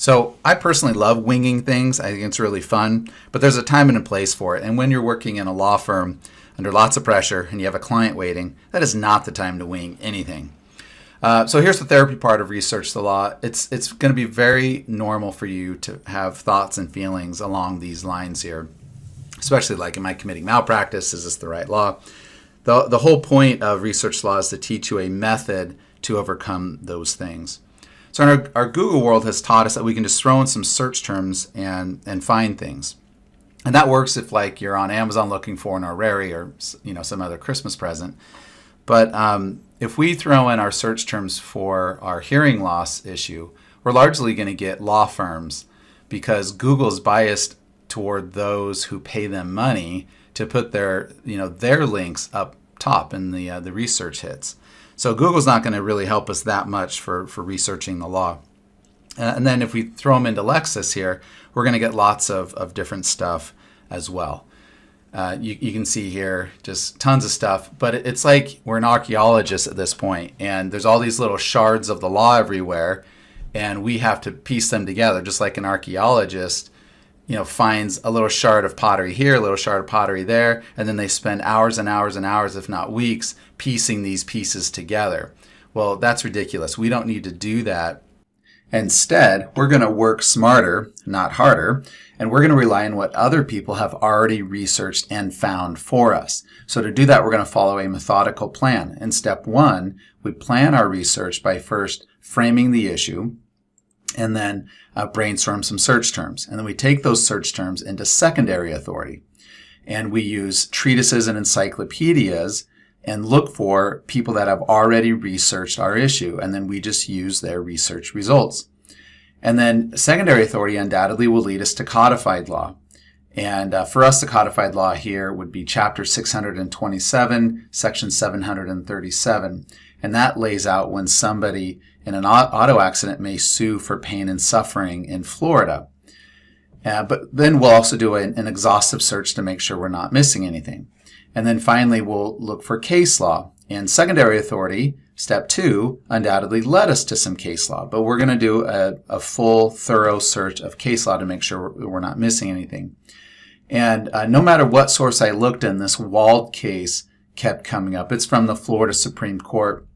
So I personally love winging things. I think it's really fun, but there's a time and a place for it. And when you're working in a law firm under lots of pressure and you have a client waiting, that is not the time to wing anything. So here's the therapy part of Research the Law. It's going to be very normal for you to have thoughts and feelings along these lines here, especially like, am I committing malpractice? Is this the right law? The whole point of Research Law is to teach you a method to overcome those things. So our Google world has taught us that we can just throw in some search terms and find things. And that works if like you're on Amazon looking for an horary or some other Christmas present. But if we throw in our search terms for our hearing loss issue, we're largely going to get law firms because Google's biased toward those who pay them money to put their links up top in the research hits. So Google's not going to really help us that much for researching the law. And then if we throw them into Lexis here, we're going to get lots of different stuff as well. You can see here just tons of stuff, but it's like we're an archaeologist at this point, and there's all these little shards of the law everywhere, and we have to piece them together, just like an archaeologist finds a little shard of pottery here, a little shard of pottery there, and then they spend hours and hours and hours, if not weeks, piecing these pieces together. Well, that's ridiculous. We don't need to do that. Instead, we're going to work smarter, not harder, and we're going to rely on what other people have already researched and found for us. So to do that, we're going to follow a methodical plan. In step 1, we plan our research by first framing the issue, and then brainstorm some search terms. And then we take those search terms into secondary authority. And we use treatises and encyclopedias and look for people that have already researched our issue. And then we just use their research results. And then secondary authority undoubtedly will lead us to codified law. And for us, the codified law here would be Chapter 627, Section 737. And that lays out when somebody in an auto accident may sue for pain and suffering in Florida. But then we'll also do an exhaustive search to make sure we're not missing anything. And then finally, we'll look for case law. And secondary authority, step 2, undoubtedly led us to some case law. But we're going to do a full, thorough search of case law to make sure we're not missing anything. And no matter what source I looked in, this Wald case kept coming up. It's from the Florida Supreme Court,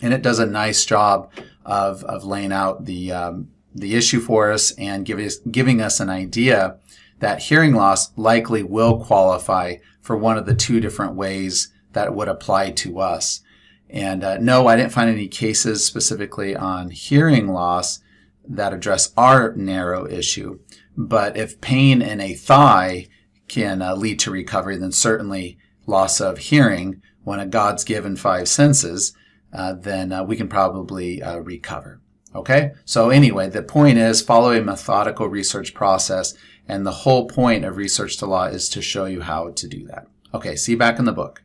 and it does a nice job of laying out the issue for us and giving us an idea that hearing loss likely will qualify for one of the 2 different ways that would apply to us. And no, I didn't find any cases specifically on hearing loss that address our narrow issue. But if pain in a thigh can lead to recovery, then certainly loss of hearing, one of God's given 5 senses, then we can probably recover. Okay? So anyway, the point is follow a methodical research process, and the whole point of Research the Law is to show you how to do that. Okay, see you back in the book.